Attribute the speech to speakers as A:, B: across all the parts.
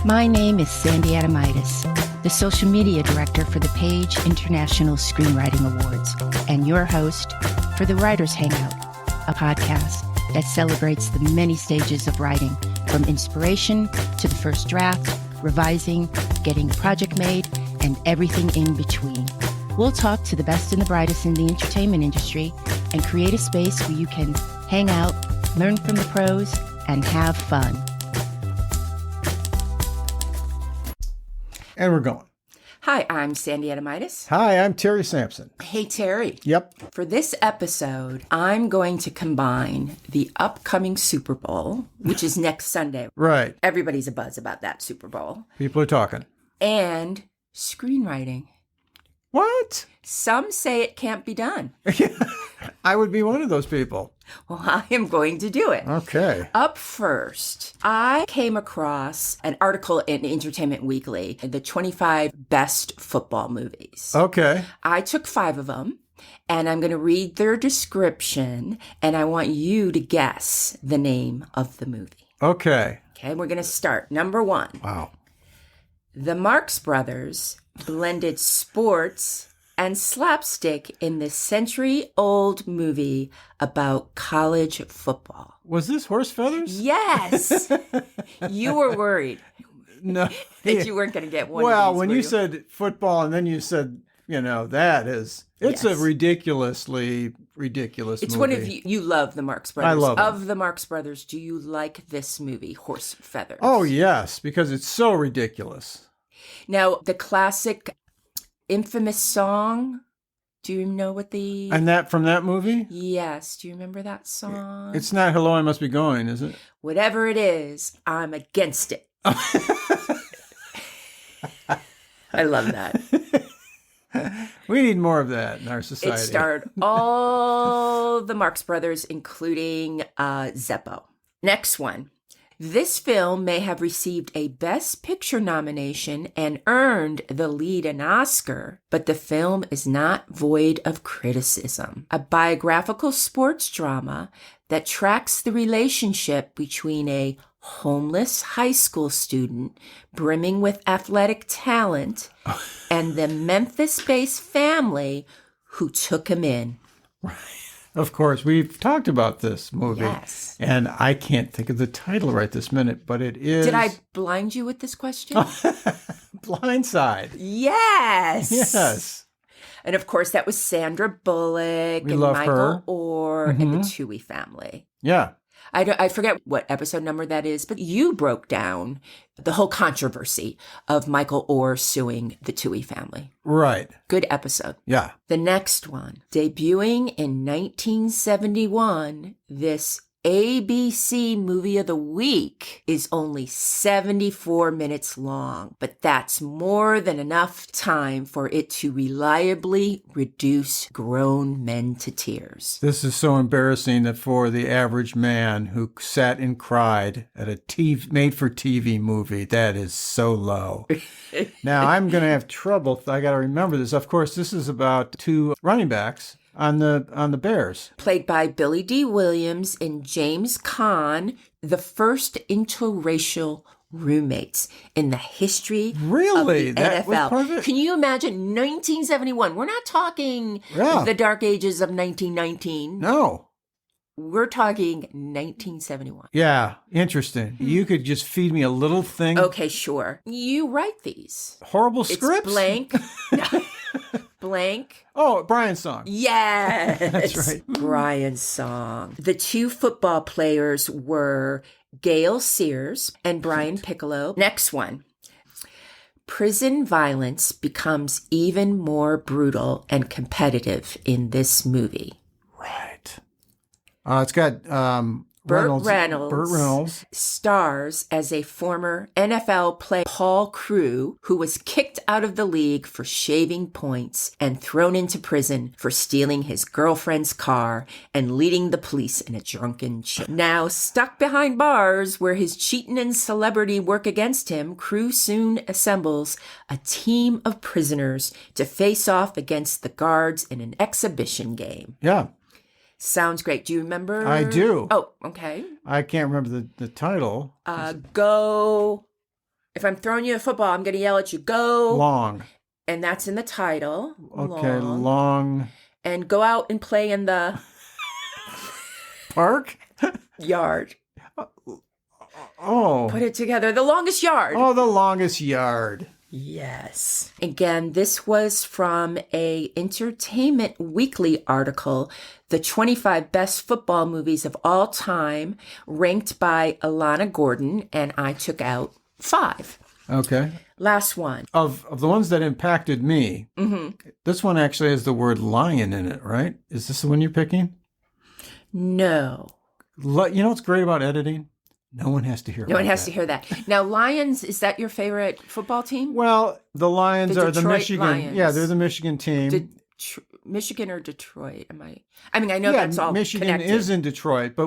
A: My name is Sandy Adomaitis, the social media director for the Page International Screenwriting Awards, and your host for the Writers Hangout, a podcast that celebrates the many stages of writing, from inspiration to the first draft, revising, getting a project made, and everything in between. We'll talk to the best and the brightest in the entertainment industry and create a space where you can hang out, learn from the pros, and have fun.
B: And we're going.
A: Hi, I'm Sandy Adomaitis.
B: Hi, I'm Terry Sampson.
A: Hey, Terry.
B: Yep.
A: For this episode, I'm going to combine the upcoming Super Bowl, which is next Sunday.
B: Right.
A: Everybody's abuzz about that Super Bowl.
B: People are talking.
A: And screenwriting.
B: What?
A: Some say it can't be done.
B: I would be one of those people.
A: Well, I am going to do it.
B: Okay.
A: Up first, I came across an article in Entertainment Weekly, the 25 best football movies.
B: Okay.
A: I took 5 of them, and I'm going to read their description, and I want you to guess the name of the movie.
B: Okay.
A: Okay, we're going to start. Number 1.
B: Wow.
A: The Marx Brothers blended sports and slapstick in this century-old movie about college football.
B: Was this Horse Feathers?
A: Yes. You were worried.
B: No.
A: That you weren't going to get one
B: well,
A: of these,
B: when you said football and then you said, it's
A: Yes.
B: a ridiculously ridiculous
A: it's
B: movie.
A: One of you love the Marx Brothers.
B: I love
A: Of
B: them.
A: the Marx Brothers, do you like this movie, Horse Feathers?
B: Oh, yes, because it's so ridiculous.
A: Now, the classic infamous song, do you know what the...
B: And that from that movie?
A: Yes, do you remember that song?
B: It's not Hello, I Must Be Going, is it?
A: Whatever it is, I'm against it. I love that.
B: We need more of that in our society.
A: It starred all the Marx Brothers, including Zeppo. Next one. This film may have received a Best Picture nomination and earned the lead an Oscar, but the film is not void of criticism. A biographical sports drama that tracks the relationship between a homeless high school student brimming with athletic talent and the Memphis-based family who took him in.
B: Right. Of course, we've talked about this movie.
A: Yes.
B: And I can't think of the title right this minute, but it is...
A: Did I blind you with this question?
B: Blindside.
A: Yes.
B: Yes.
A: And of course, that was Sandra Bullock
B: We
A: and
B: love
A: Michael
B: her.
A: Orr and the Toohey family.
B: Yeah.
A: I forget what episode number that is, but you broke down the whole controversy of Michael Orr suing the Toohey family.
B: Right.
A: Good episode.
B: Yeah.
A: The next one, debuting in 1971, this ABC Movie of the Week is only 74 minutes long, but that's more than enough time for it to reliably reduce grown men to tears.
B: This is so embarrassing that for the average man who sat and cried at a made-for-TV movie, that is so low. Now, I'm going to have trouble. I got to remember this. Of course, this is about 2 running backs on the Bears.
A: Played by Billy D. Williams and James Caan, the first interracial roommates in the history
B: Really?
A: of the
B: That
A: NFL.
B: was part of it?
A: Can you imagine 1971? We're not talking the dark ages of 1919.
B: No.
A: We're talking 1971.
B: Yeah, interesting. You could just feed me a little thing.
A: Okay, sure. You write these.
B: Horrible scripts?
A: It's blank. Blank.
B: Oh, Bryan's song.
A: Yes.
B: That's right.
A: Bryan's song. The 2 football players were Gail Sears and Brian Piccolo. Next one. Prison violence becomes even more brutal and competitive in this movie.
B: Right. It's got
A: Burt
B: Reynolds.
A: Reynolds stars as a former NFL player, Paul Crewe, who was kicked out of the league for shaving points and thrown into prison for stealing his girlfriend's car and leading the police in a drunken chase. Now stuck behind bars where his cheating and celebrity work against him, Crewe soon assembles a team of prisoners to face off against the guards in an exhibition game.
B: Yeah.
A: Sounds great. Do you remember?
B: I do.
A: Oh, okay.
B: I can't remember the title.
A: Go If I'm throwing you a football, I'm going to yell at you, go.
B: Long.
A: And that's in the title.
B: Okay, long.
A: And go out and play in the
B: park?
A: Yard.
B: Oh.
A: Put it together. The longest yard.
B: Oh, the longest yard.
A: Yes. Again, this was from a Entertainment Weekly article, the 25 best football movies of all time, ranked by Alana Gordon, and I took out 5.
B: Okay.
A: Last one.
B: Of the ones that impacted me, this one actually has the word lion in it, right? Is this the one you're picking?
A: No.
B: You know what's great about editing? No one has to hear
A: No one has to hear that. Now, Lions, is that your favorite football team?
B: Well, the Lions are the
A: Detroit
B: Michigan.
A: Lions.
B: Yeah, they're the Michigan team.
A: Michigan or Detroit? I mean, I know that's all
B: Michigan
A: connected.
B: is in Detroit, but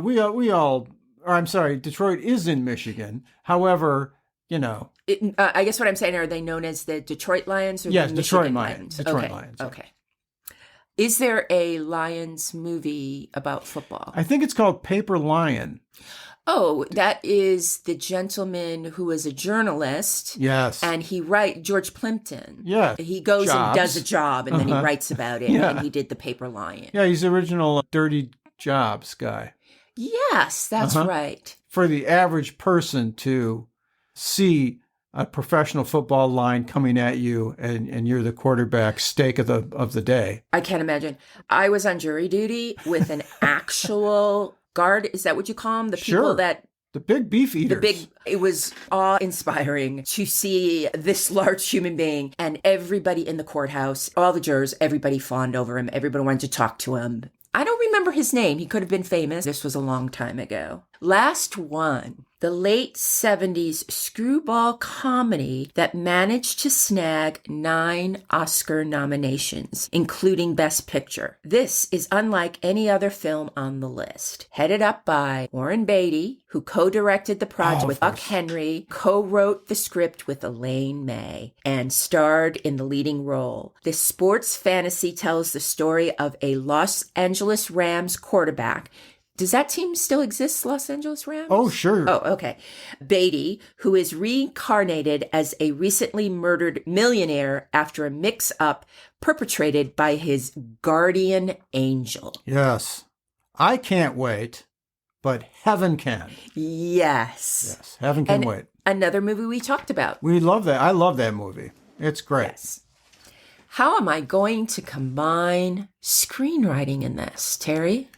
B: Detroit is in Michigan. However, you know.
A: I guess what I'm saying, are they known as the Detroit Lions or
B: yes,
A: the
B: Detroit
A: Michigan
B: Lions?
A: Lions?
B: Detroit Lions.
A: Okay. Is there a Lions movie about football?
B: I think it's called Paper Lion.
A: Oh, that is the gentleman who is a journalist.
B: Yes.
A: And George Plimpton.
B: Yeah.
A: He goes and does a job and then he writes about it.
B: Yeah.
A: And he did the Paper Lion.
B: Yeah, he's the original Dirty Jobs guy.
A: Yes, that's right.
B: For the average person to see a professional football line coming at you and you're the quarterback, stake of the day.
A: I can't imagine. I was on jury duty with an actual guard. Is that what you call them? The people that...
B: The big beef eaters.
A: It was awe-inspiring to see this large human being, and everybody in the courthouse, all the jurors, everybody fawned over him. Everybody wanted to talk to him. I don't remember his name. He could have been famous. This was a long time ago. Last one. The late 70s screwball comedy that managed to snag 9 Oscar nominations, including Best Picture. This is unlike any other film on the list. Headed up by Warren Beatty, who co-directed the project with Buck Henry, co-wrote the script with Elaine May, and starred in the leading role. This sports fantasy tells the story of a Los Angeles Rams quarterback. Does that team still exist, Los Angeles Rams?
B: Oh, sure.
A: Oh, okay. Beatty, who is reincarnated as a recently murdered millionaire after a mix-up perpetrated by his guardian angel.
B: Yes. I can't wait, but heaven can.
A: Yes.
B: Yes, heaven can wait.
A: Another movie we talked about.
B: We love that. I love that movie. It's great.
A: Yes. How am I going to combine screenwriting in this, Terry?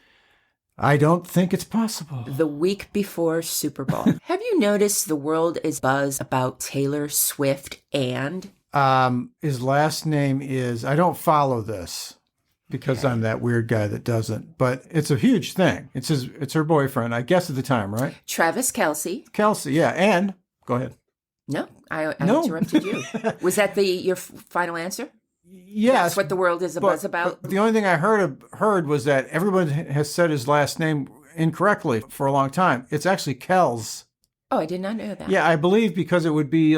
B: I don't think it's possible.
A: The week before Super Bowl. Have you noticed the world is buzz about Taylor Swift and?
B: His last name is, I don't follow this because I'm that weird guy that doesn't, but it's a huge thing. It's her boyfriend, I guess at the time, right?
A: Travis Kelce.
B: Kelce, yeah. And, go ahead.
A: No, I interrupted you. Was that your final answer?
B: Yes.
A: That's what the world is a buzz about?
B: But the only thing I heard was that everyone has said his last name incorrectly for a long time. It's actually Kells.
A: Oh, I did not know that.
B: Yeah, I believe because it would be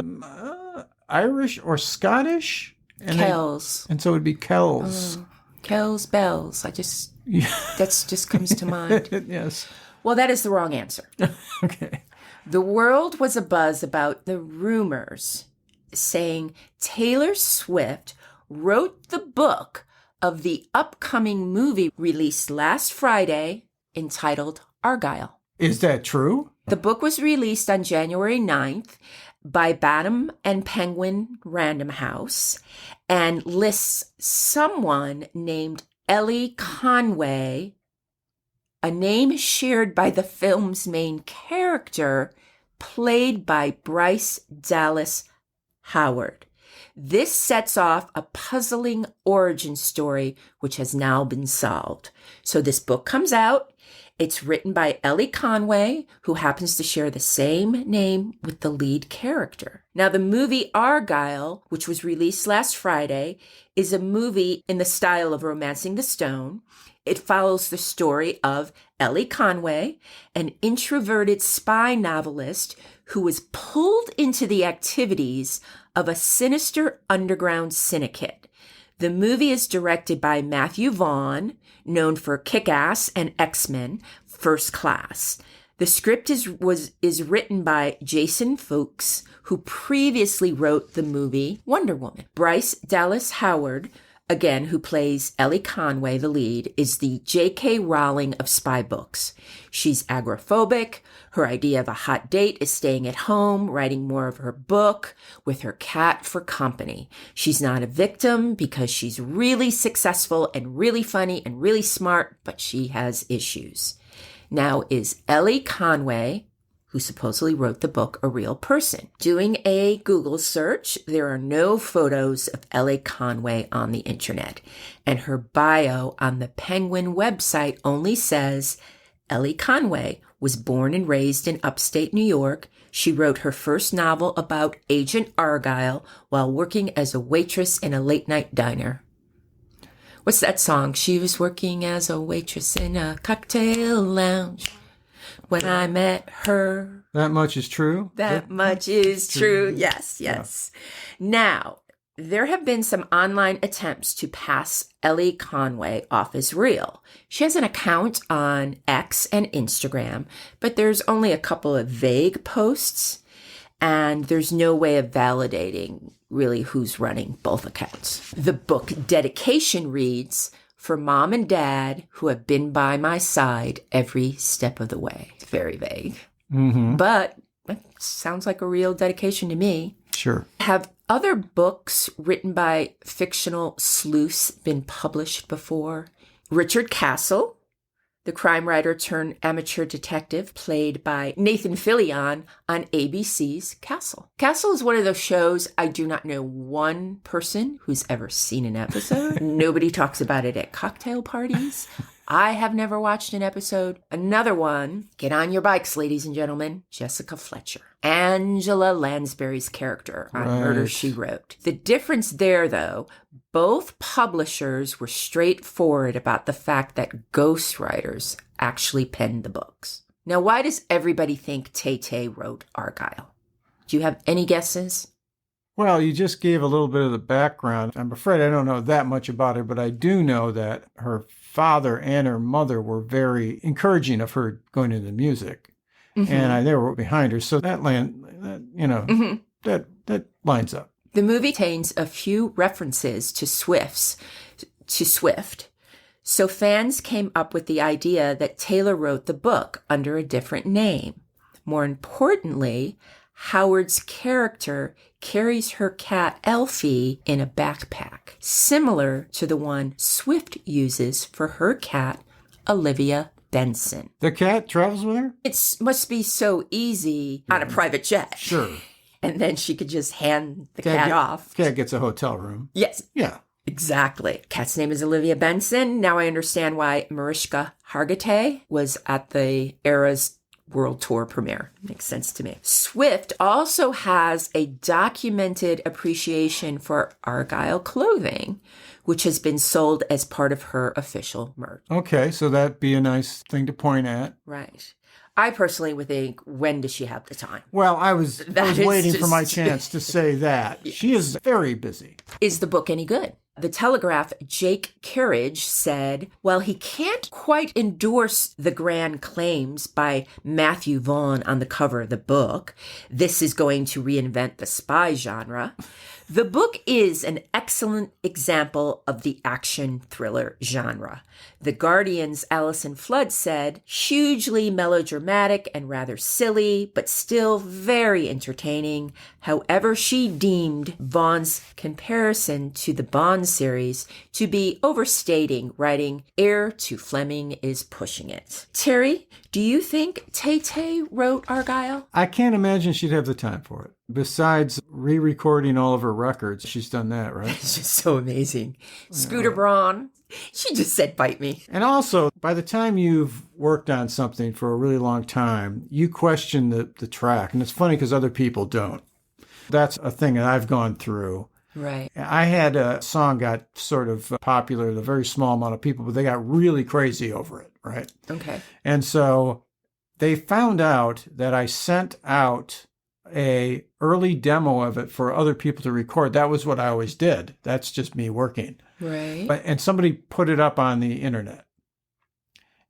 B: Irish or Scottish.
A: Kells.
B: And so it would be Kells.
A: Kells Bells. That just comes to mind.
B: Yes.
A: Well, that is the wrong answer.
B: Okay.
A: The world was abuzz about the rumors saying Taylor Swift wrote the book of the upcoming movie released last Friday entitled Argylle.
B: Is that true?
A: The book was released on January 9th by Bantam and Penguin Random House and lists someone named Elly Conway, a name shared by the film's main character, played by Bryce Dallas Howard. This sets off a puzzling origin story, which has now been solved. So this book comes out. It's written by Elly Conway, who happens to share the same name with the lead character. Now, the movie Argylle, which was released last Friday, is a movie in the style of Romancing the Stone. It follows the story of Elly Conway, an introverted spy novelist who was pulled into the activities of a sinister underground syndicate. The movie is directed by Matthew Vaughn, known for Kick-Ass and X-Men: First Class. The script is written by Jason Fuchs, who previously wrote the movie Wonder Woman. Bryce Dallas Howard, again, who plays Elly Conway, the lead, is the J.K. Rowling of spy books. She's agoraphobic. Her idea of a hot date is staying at home, writing more of her book with her cat for company. She's not a victim because she's really successful and really funny and really smart, but she has issues. Now, is Elly Conway, who supposedly wrote the book, a real person? Doing a Google search, there are no photos of Elly Conway on the internet, and her bio on the Penguin website only says Elly Conway was born and raised in upstate New York. She wrote her first novel about Agent Argyle while working as a waitress in a late-night diner. What's that song? She was working as a waitress in a cocktail lounge when I met her.
B: That much is true?
A: That much is true. Yes. Yeah. Now, there have been some online attempts to pass Elly Conway off as real. She has an account on X and Instagram, but there's only a couple of vague posts, and there's no way of validating really who's running both accounts. The book dedication reads, "For Mom and Dad who have been by my side every step of the way." It's very vague.
B: Mm-hmm.
A: But it sounds like a real dedication to me.
B: Sure.
A: Have other books written by fictional sleuths been published before? Richard Castle, the crime writer turned amateur detective, played by Nathan Fillion on ABC's Castle. Castle is one of those shows I do not know one person who's ever seen an episode. Nobody talks about it at cocktail parties. I have never watched an episode. Another one, get on your bikes, ladies and gentlemen, Jessica Fletcher. Angela Lansbury's character on Murder, She Wrote. The difference there, though, both publishers were straightforward about the fact that ghostwriters actually penned the books. Now, why does everybody think Tay-Tay wrote Argyle? Do you have any guesses?
B: Well, you just gave a little bit of the background. I'm afraid I don't know that much about her, but I do know that her father and her mother were very encouraging of her going into music. Mm-hmm. And they were behind her. So that lines up.
A: The movie contains a few references to Swift. So fans came up with the idea that Taylor wrote the book under a different name. More importantly, Howard's character carries her cat Elfie in a backpack, similar to the one Swift uses for her cat, Olivia Benson.
B: The cat travels with her?
A: It must be so easy on a private jet.
B: Sure.
A: And then she could just hand the cat off.
B: Cat gets a hotel room.
A: Yes.
B: Yeah.
A: Exactly. Cat's name is Olivia Benson. Now I understand why Mariska Hargitay was at the Eras World Tour premiere. Makes sense to me. Swift also has a documented appreciation for Argyle clothing, which has been sold as part of her official merch.
B: Okay, so that'd be a nice thing to point at.
A: Right. I personally would think, when does she have the time?
B: Well, I was waiting for my chance to say that. Yes. She is very busy.
A: Is the book any good? The Telegraph, Jake Carriage said, while he can't quite endorse the grand claims by Matthew Vaughn on the cover of the book, this is going to reinvent the spy genre, the book is an excellent example of the action thriller genre. The Guardian's Alison Flood said, hugely melodramatic and rather silly, but still very entertaining. However, she deemed Vaughn's comparison to the Bond series to be overstating, writing, heir to Fleming is pushing it. Terry, do you think Tay-Tay wrote Argyle?
B: I can't imagine she'd have the time for it. Besides re-recording all of her records, she's done that, right?
A: It's just so amazing. Scooter Braun, she just said, bite me.
B: And also, by the time you've worked on something for a really long time, you question the track. And it's funny because other people don't. That's a thing that I've gone through.
A: Right.
B: I had a song got sort of popular with a very small amount of people, but they got really crazy over it, right?
A: Okay.
B: And so they found out that I sent out a early demo of it for other people to record. That was what I always did. That's just me working.
A: Right.
B: And somebody put it up on the internet.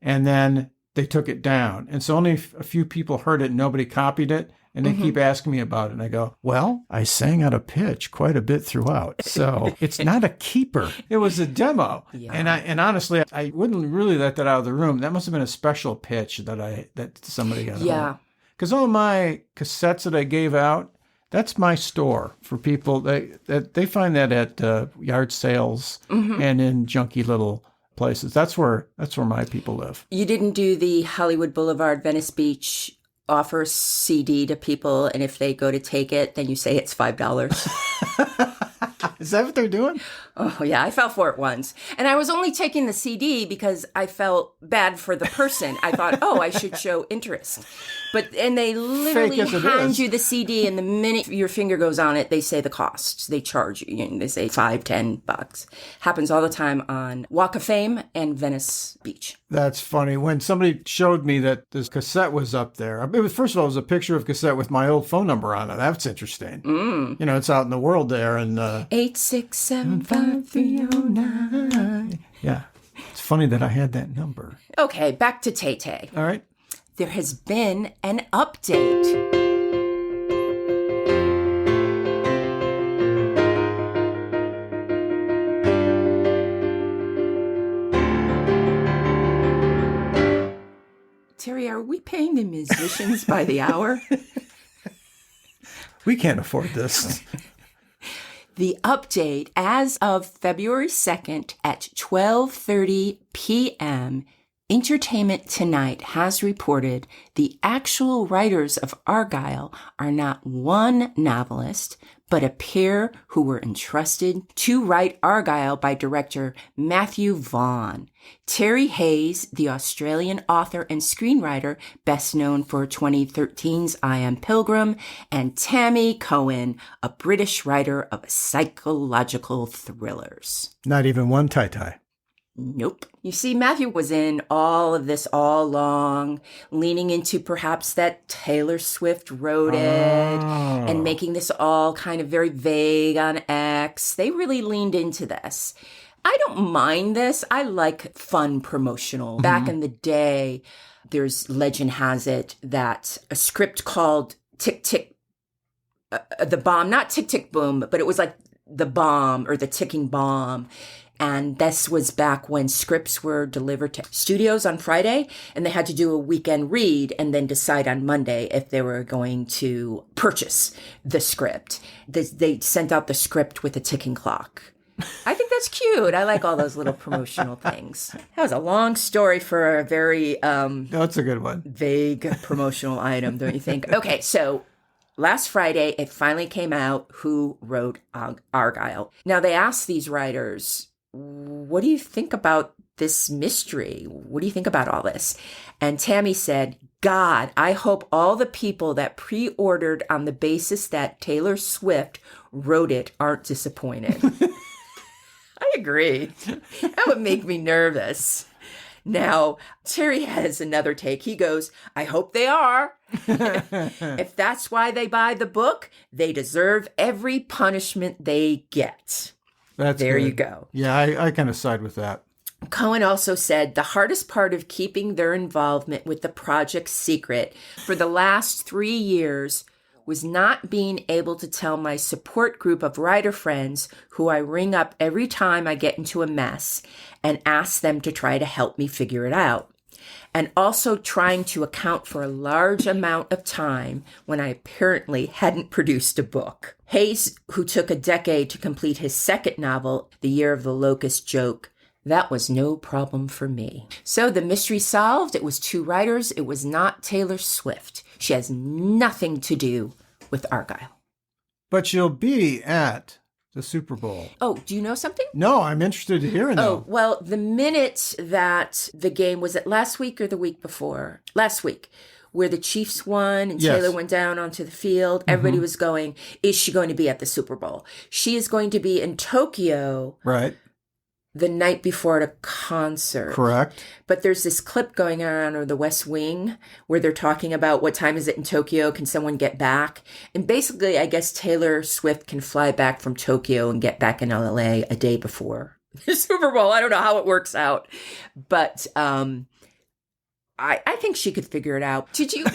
B: And then they took it down. And so only a few people heard it and nobody copied it. And they keep asking me about it. And I go, well, I sang out of pitch quite a bit throughout. So it's not a keeper. It was a demo. Yeah. And honestly, I wouldn't really let that out of the room. That must have been a special pitch that somebody got. Yeah. Because all my cassettes that I gave out, that's my store for people. They find that at yard sales and in junky little places. That's where my people live. You
A: didn't do the Hollywood Boulevard, Venice Beach offer CD to people, and if they go to take it, then you say it's $5.
B: Is that what they're doing?
A: Oh, yeah. I fell for it once. And I was only taking the CD because I felt bad for the person. I thought, I should show interest. And they literally hand you the CD, and the minute your finger goes on it, they say the costs. They charge you. They say $5, $10. Happens all the time on Walk of Fame and Venice Beach.
B: That's funny. When somebody showed me that this cassette was up there, first of all, it was a picture of a cassette with my old phone number on it. That's interesting. It's out in the world there. And
A: 8675309.
B: Yeah. It's funny that I had that number.
A: Okay, back to Tay-Tay.
B: All right.
A: There has been an update. Terry, are we paying the musicians by the hour?
B: We can't afford this.
A: The update as of February 2nd at 12:30 p.m., Entertainment Tonight has reported the actual writers of Argylle are not one novelist, but a pair who were entrusted to write Argylle by director Matthew Vaughn. Terry Hayes, the Australian author and screenwriter, best known for 2013's I Am Pilgrim, and Tammy Cohen, a British writer of psychological thrillers.
B: Not even one tie-tie.
A: Nope. You see, Matthew was in all of this all along, leaning into perhaps that Taylor Swift wrote it and making this all kind of very vague on X. They really leaned into this. I don't mind this. I like fun promotional. Back in the day, there's legend has it that a script called Tick Tick, the Bomb, not Tick Tick Boom, but it was like the bomb or the ticking bomb. And this was back when scripts were delivered to studios on Friday, and they had to do a weekend read and then decide on Monday if they were going to purchase the script. They sent out the script with a ticking clock. I think that's cute. I like all those little promotional things. That was a long story for a very
B: that's a good one.
A: Vague promotional item, don't you think? Okay, so last Friday, it finally came out who wrote Argylle. Now, they asked these writers, what do you think about this mystery? What do you think about all this? And Tammy said, God, I hope all the people that pre-ordered on the basis that Taylor Swift wrote it aren't disappointed. I agree. That would make me nervous. Now, Terry has another take. He goes, I hope they are. If that's why they buy the book, they deserve every punishment they get. There you go.
B: Yeah, I kind of side with that.
A: Cohen also said the hardest part of keeping their involvement with the project secret for the last 3 years was not being able to tell my support group of writer friends who I ring up every time I get into a mess and ask them to try to help me figure it out. And also trying to account for a large amount of time when I apparently hadn't produced a book. Hayes, who took a decade to complete his second novel, The Year of the Locust Joke, that was no problem for me. So the mystery solved. It was 2 writers. It was not Taylor Swift. She has nothing to do with Argylle.
B: But she'll be at the Super Bowl.
A: Oh, do you know something?
B: No, I'm interested to hear now.
A: Oh, well, the minute that the game, was it last week or the week before? Last week, where the Chiefs won and Taylor went down onto the field, everybody was going, is she going to be at the Super Bowl? She is going to be in Tokyo.
B: Right.
A: The night before at a concert.
B: Correct.
A: But there's this clip going around on the West Wing where they're talking about what time is it in Tokyo? Can someone get back? And basically, I guess Taylor Swift can fly back from Tokyo and get back in LA a day before the Super Bowl. I don't know how it works out. But I I think she could figure it out. Did you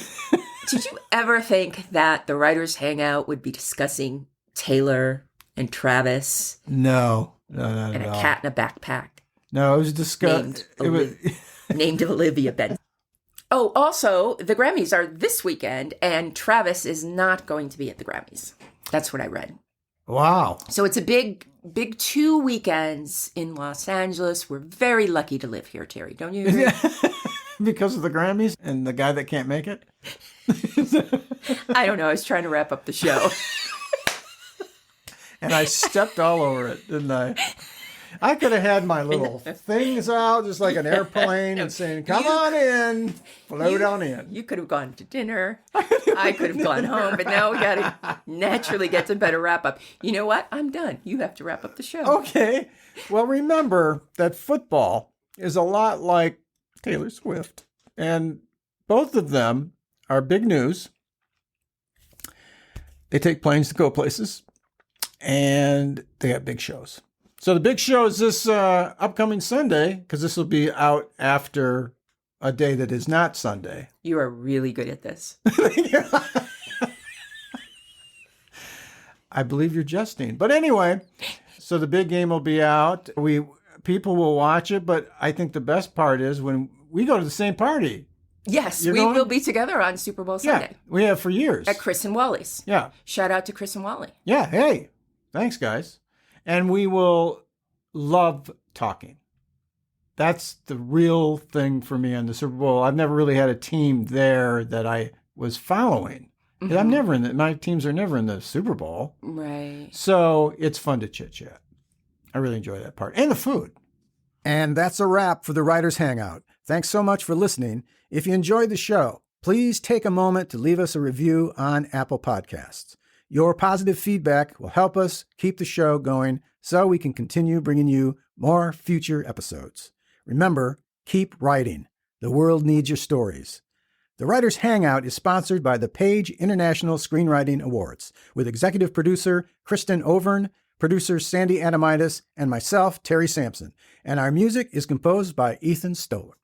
A: ever think that the writers' hangout would be discussing Taylor and Travis?
B: No, not
A: and
B: at
A: a
B: all.
A: cat in a backpack.
B: No, it was discussed.
A: Named Olivia Benson. Oh, also, the Grammys are this weekend, and Travis is not going to be at the Grammys. That's what I read.
B: Wow.
A: So it's a big 2 weekends in Los Angeles. We're very lucky to live here, Terry. Don't you agree?
B: Because of the Grammys and the guy that can't make it?
A: I don't know. I was trying to wrap up the show.
B: And I stepped all over it, didn't I? I could have had my little things out, just like an airplane, and saying, come on in, float on in.
A: You could have gone to dinner. I could have gone home, but now we got to naturally get to better wrap up. You know what? I'm done. You have to wrap up the show.
B: Okay. Well, remember that football is a lot like Taylor Swift. And both of them are big news. They take planes to go places. And they have big shows. So the big show is this upcoming Sunday, because this will be out after a day that is not Sunday.
A: You are really good at this.
B: I believe you're jesting. But anyway, so the big game will be out. People will watch it, but I think the best part is when we go to the same party.
A: Yes, we will be together on Super Bowl Sunday.
B: Yeah, we have for years.
A: At Chris and Wally's.
B: Yeah.
A: Shout out to Chris and Wally.
B: Yeah, hey. Thanks, guys. And we will love talking. That's the real thing for me on the Super Bowl. I've never really had a team there that I was following. Mm-hmm. I'm never my teams are never in the Super Bowl.
A: Right.
B: So it's fun to chit-chat. I really enjoy that part. And the food. And that's a wrap for the Writers Hangout. Thanks so much for listening. If you enjoyed the show, please take a moment to leave us a review on Apple Podcasts. Your positive feedback will help us keep the show going so we can continue bringing you more future episodes. Remember, keep writing. The world needs your stories. The Writers Hangout is sponsored by the Page International Screenwriting Awards with executive producer Kristin Overn, producer Sandy Adomaitis, and myself, Terry Sampson. And our music is composed by Ethan Stoller.